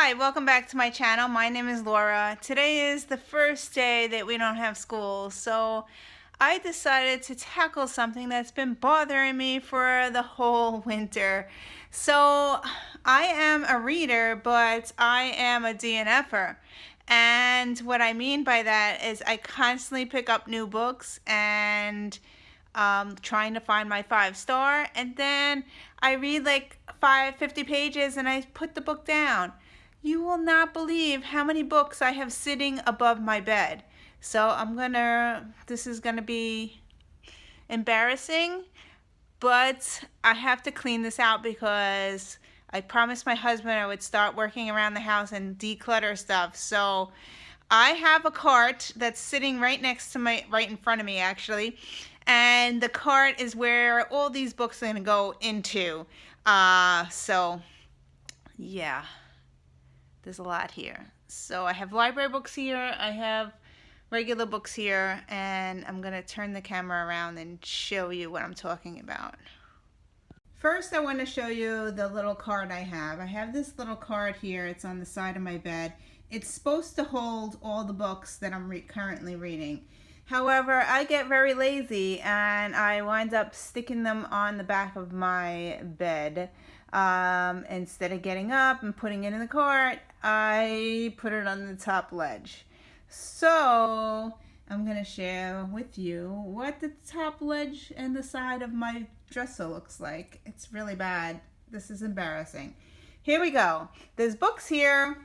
Hi, welcome back to my channel. My name is Laura. Today is the first day that we don't have school, so I decided to tackle something that's been bothering me for the whole winter. So I am a reader, but I am a DNFer. And what I mean by that is I constantly pick up new books and trying to find my 5-star, and then I read like 50 pages and I put the book down. You will not believe how many books I have sitting above my bed. So this is gonna be embarrassing, but I have to clean this out because I promised my husband I would start working around the house and declutter stuff. So I have a cart that's sitting right in front of me actually. And the cart is where all these books are gonna go into. So yeah, there's a lot here. So I have library books here, I have regular books here, and I'm gonna turn the camera around and show you what I'm talking about. First, I want to show you the little cart I have. I have this little cart here. It's on the side of my bed. It's supposed to hold all the books that I'm currently reading. However, I get very lazy and I wind up sticking them on the back of my bed. Instead of getting up and putting it in the cart, I put it on the top ledge. So I'm going to share with you what the top ledge and the side of my dresser looks like. It's really bad. This is embarrassing. Here we go. There's books here.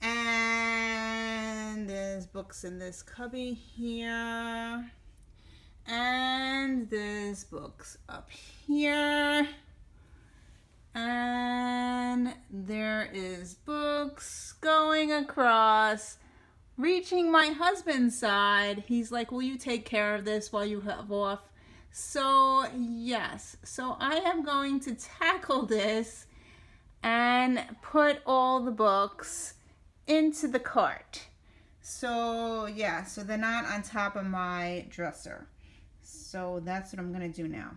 And there's books in this cubby here. And there's books up here. And there is books going across, reaching my husband's side. He's like, will you take care of this while you have off? So yes, so I am going to tackle this and put all the books into the cart. So yeah, so they're not on top of my dresser. So that's what I'm gonna do now.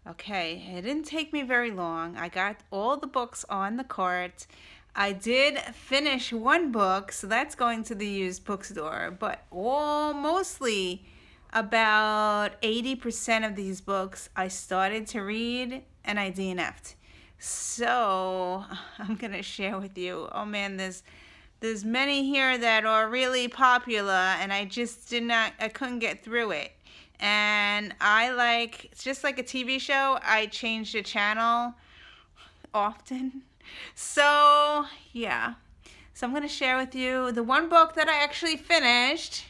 Okay, it didn't take me very long. I got all the books on the cart. I did finish one book, so that's going to the used bookstore, but mostly about 80% of these books I started to read and I DNF'd. So I'm gonna share with you. Oh man, there's many here that are really popular, and I just I couldn't get through it. And it's just like a TV show. I change the channel often. So yeah, so I'm gonna share with you the one book that I actually finished,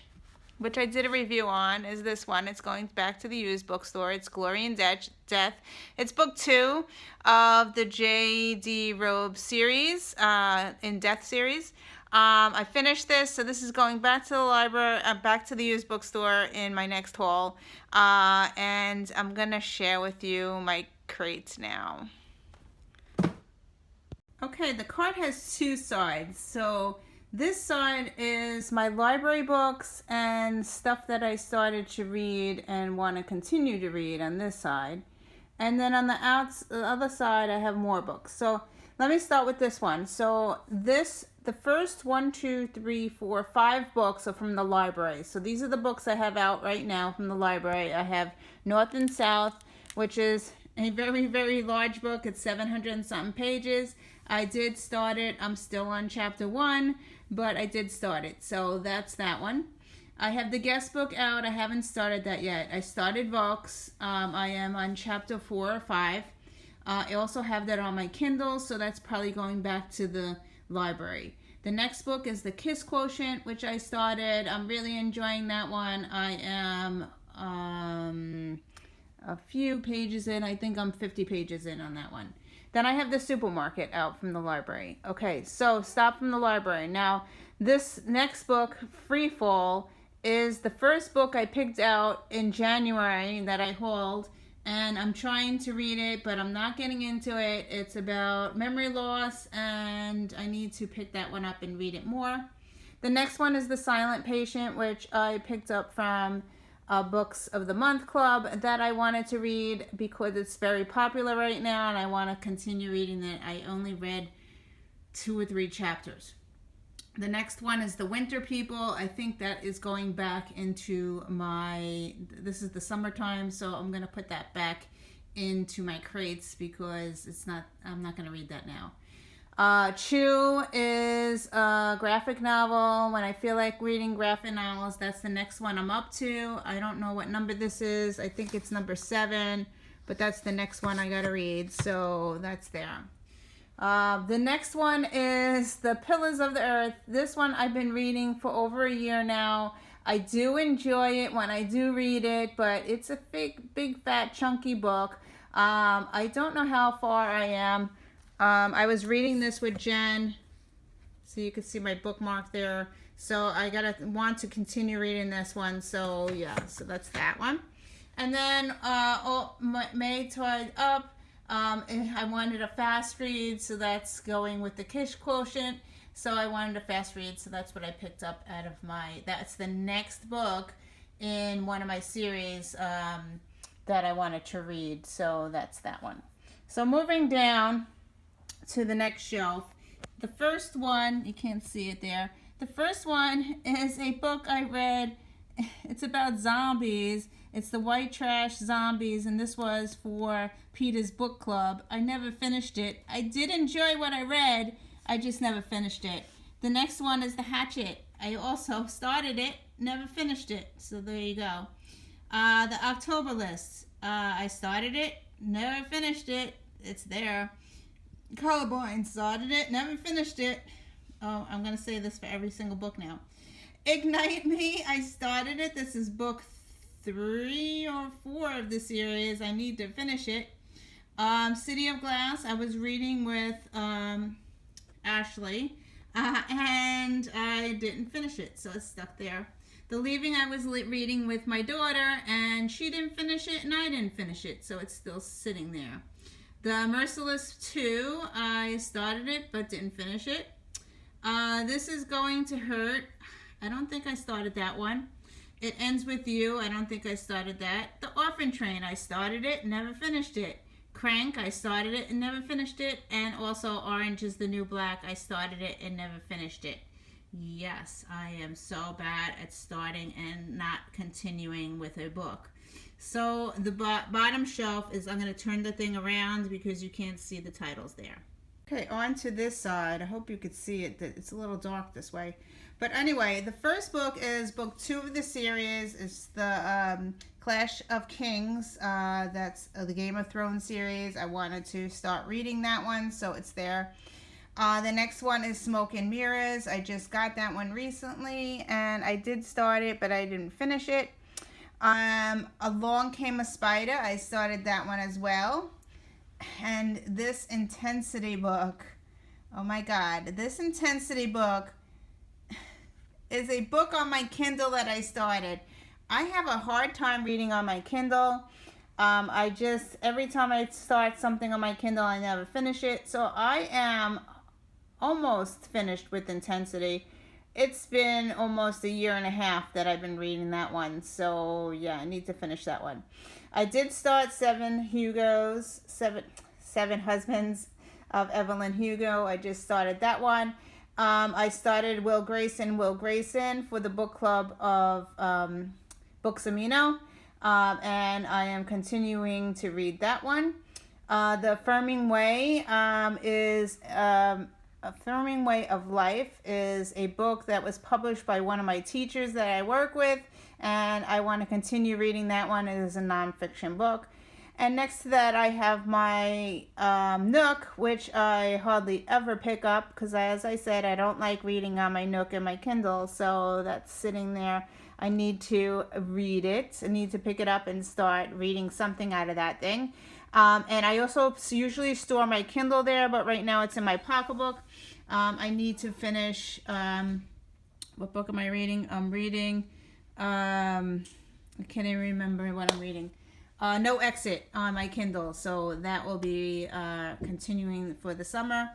which I did a review on, is this one. It's going back to the used bookstore. It's Glory and Death. It's book 2 of the J.D. Robb series, in Death series. I finished this, so this is going back to the library, back to the used bookstore in my next haul. And I'm gonna share with you my crates now. Okay, the cart has two sides. So this side is my library books and stuff that I started to read and want to continue to read on this side. And then on the other side, I have more books. So let me start with this one. So the first 1, 2, 3, 4, 5 books are from the library. So these are the books I have out right now from the library. I have North and South, which is a very, very large book. It's 700 and something pages. I did start it. I'm still on chapter 1, but I did start it. So that's that one. I have the guest book out. I haven't started that yet. I started Vox. I am on chapter 4 or 5. I also have that on my Kindle, so that's probably going back to the library. The next book is The Kiss Quotient, which I started. I'm really enjoying that one. I am a few pages in. I think I'm 50 pages in on that one. Then I have The Supermarket out from the library. Okay, so stop from the library. Now, this next book, Free Fall, is the first book I picked out in January that I hauled, and I'm trying to read it, but I'm not getting into it. It's about memory loss, and I need to pick that one up and read it more. The next one is The Silent Patient, which I picked up from Books of the Month Club that I wanted to read because it's very popular right now and I want to continue reading it. I only read 2 or 3 chapters. The next one is The Winter People. I think that is going back into this is the summertime, so I'm going to put that back into my crates because I'm not going to read that now. Chew is a graphic novel. When I feel like reading graphic novels, that's the next one I'm up to. I don't know what number this is. I think it's number 7, but that's the next one I got to read, so that's there. The next one is The Pillars of the Earth. This one I've been reading for over a year now. I do enjoy it when I do read it, but it's a big, fat, chunky book. I don't know how far I am. I was reading this with Jen, so you can see my bookmark there. So I want to continue reading this one. So yeah, so that's that one. And then May Tied Up. I wanted a fast read, so that's going with the Kish Quotient. So I wanted a fast read, so that's what I picked up out of that's the next book in one of my series that I wanted to read. So that's that one. So moving down to the next shelf, the first one, you can't see it there. The first one is a book I read. It's about zombies. It's the White Trash Zombies, and this was for Peter's book club. I never finished it. I did enjoy what I read. I just never finished it. The next one is The Hatchet. I also started it, never finished it. So there you go. The October List. I started it, never finished it. It's there. Colorblind. Started it, never finished it. Oh, I'm going to say this for every single book now. Ignite Me. I started it. This is book 3 or 4 of the series. I need to finish it. City of Glass. I was reading with Ashley, and I didn't finish it, so it's stuck there. The Leaving. I was reading with my daughter, and she didn't finish it, and I didn't finish it, so it's still sitting there. The Merciless 2. I started it, but didn't finish it. This Is Going to Hurt. I don't think I started that one. It Ends With You. I don't think I started that. The Orphan Train. I started it, never finished it. Crank. I started it and never finished it. And also Orange Is the New Black. I started it and never finished it. Yes, I am so bad at starting and not continuing with a book. So the bottom shelf is, I'm going to turn the thing around because you can't see the titles there. Okay, on to this side. I hope you could see it. It's a little dark this way. But anyway, the first book is book 2 of the series. It's the Clash of Kings. That's the Game of Thrones series. I wanted to start reading that one, so it's there. The next one is Smoke and Mirrors. I just got that one recently, and I did start it, but I didn't finish it. Along Came a Spider. I started that one as well. And this Intensity book, oh my God, this Intensity book is a book on my Kindle that I started. I have a hard time reading on my Kindle. Every time I start something on my Kindle, I never finish it. So I am almost finished with Intensity. It's been almost a year and a half that I've been reading that one. So yeah, I need to finish that one. I did start Seven Husbands of Evelyn Hugo. I just started that one. I started Will Grayson for the book club of Books Amino. And I am continuing to read that one. The Affirming Way Affirming Way of Life is a book that was published by one of my teachers that I work with, and I want to continue reading that one. It is a nonfiction book. And next to that, I have my Nook, which I hardly ever pick up because, as I said, I don't like reading on my Nook and my Kindle, so that's sitting there. I need to read it. I need to pick it up and start reading something out of that thing. And I also usually store my Kindle there, but right now it's in my pocketbook. I need to finish, what book am I reading? I'm reading, I can't even remember what I'm reading. No Exit on my Kindle, so that will be continuing for the summer.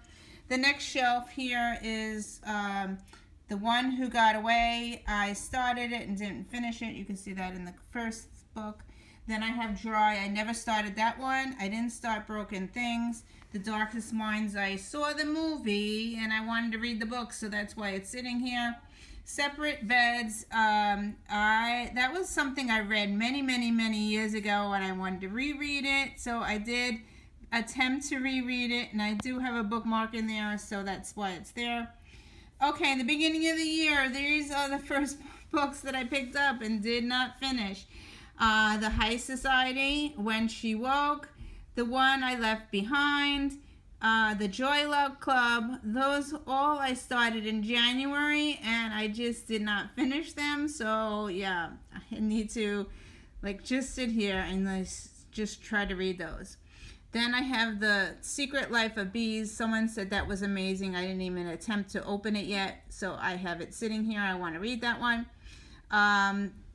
The next shelf here is The One Who Got Away. I started it and didn't finish it. You can see that in the first book. Then I have Dry. I never started that one. I didn't start Broken Things. The Darkest Minds, I saw the movie and I wanted to read the book, so that's why it's sitting here. Separate Beds, that was something I read many years ago and I wanted to reread it, so I did attempt to reread it, and I do have a bookmark in there, so that's why it's there. Okay, in the beginning of the year, these are the first books that I picked up and did not finish. The High Society, When She Woke, The One I Left Behind, the Joy Luck Club. Those all I started in January and I just did not finish them. So yeah, I need to just sit here and just try to read those. Then I have The Secret Life of Bees. Someone said that was amazing. I didn't even attempt to open it yet, so I have it sitting here. I want to read that one.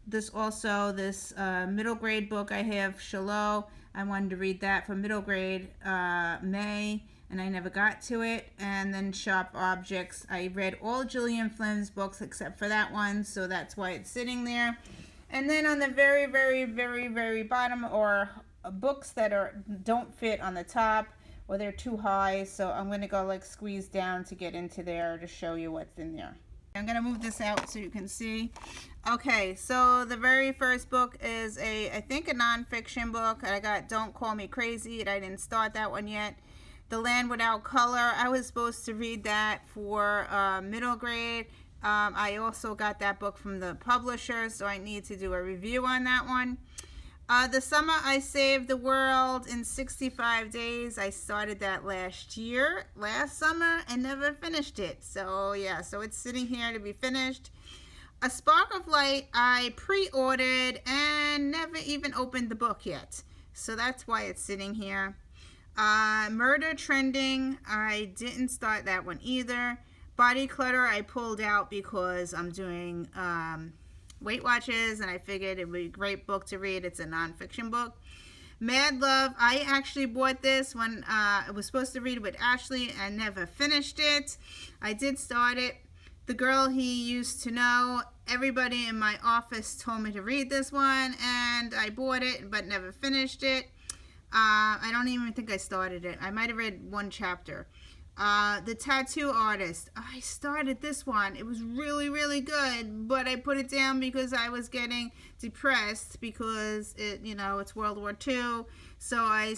This middle grade book I have, Shallow. I wanted to read that for middle grade, May, and I never got to it. And then Sharp Objects. I read all Gillian Flynn's books except for that one, so that's why it's sitting there. And then on the very bottom are books that don't fit on the top, or they're too high, so I'm going to go squeeze down to get into there to show you what's in there. I'm going to move this out so you can see. Okay, so the very first book is I think a nonfiction book. I got Don't Call Me Crazy, and I didn't start that one yet. The Land Without Color, I was supposed to read that for middle grade. I also got that book from the publisher, so I need to do a review on that one. The Summer I Saved the World in 65 Days. I started that last summer, and never finished it. So yeah, so it's sitting here to be finished. A Spark of Light, I pre-ordered and never even opened the book yet. So that's why it's sitting here. Murder Trending, I didn't start that one either. Body Clutter, I pulled out because I'm doing Weight Watchers, and I figured it would be a great book to read. It's a nonfiction book. Mad Love, I actually bought this when I was supposed to read it with Ashley and never finished it. I did start it. The Girl He Used to Know, everybody in my office told me to read this one, and I bought it but never finished it. I don't even think I started it. I might have read one chapter. The Tattoo Artist, I started this one. It was really good, but I put it down because I was getting depressed because it's World War II. So I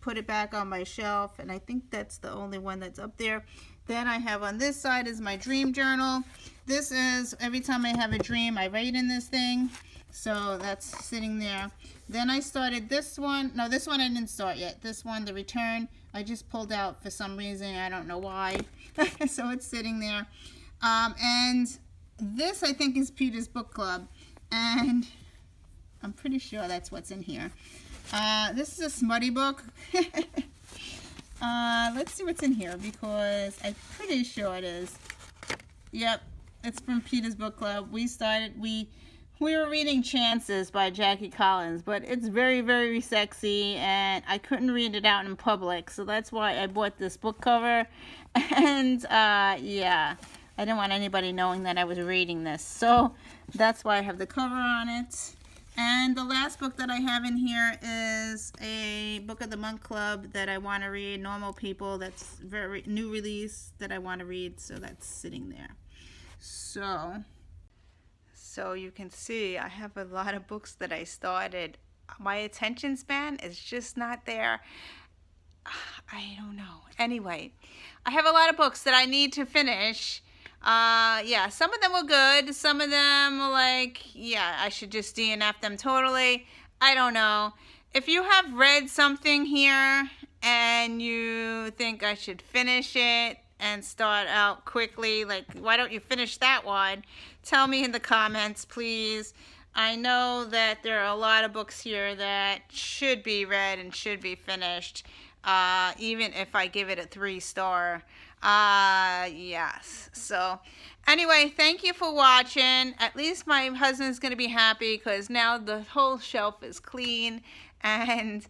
put it back on my shelf, and I think that's the only one that's up there. Then I have on this side is my dream journal. This is every time I have a dream, I write in this thing. So that's sitting there. Then I started this one. No, this one I didn't start yet. This one, The Return, I just pulled out for some reason. I don't know why. So it's sitting there. And this, I think, is Peter's Book Club. And I'm pretty sure that's what's in here. This is a smutty book. Let's see what's in here, because I'm pretty sure it is. Yep, it's from Peter's Book Club. We were reading Chances by Jackie Collins, but it's very sexy, and I couldn't read it out in public, so that's why I bought this book cover. And yeah, I didn't want anybody knowing that I was reading this, so that's why I have the cover on it. And the last book that I have in here is a Book of the Month Club that I want to read, Normal People. That's very new release that I want to read, so that's sitting there. So you can see I have a lot of books that I started. My attention span is just not there. I don't know. Anyway, I have a lot of books that I need to finish. Yeah, some of them were good. Some of them were I should just DNF them totally. I don't know. If you have read something here and you think I should finish it and start out quickly, why don't you finish that one? Tell me in the comments, please. I know that there are a lot of books here that should be read and should be finished, even if I give it a 3-star. Yes. So anyway, thank you for watching. At least my husband's going to be happy because now the whole shelf is clean. And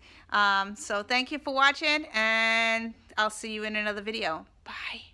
so thank you for watching, and I'll see you in another video. Bye.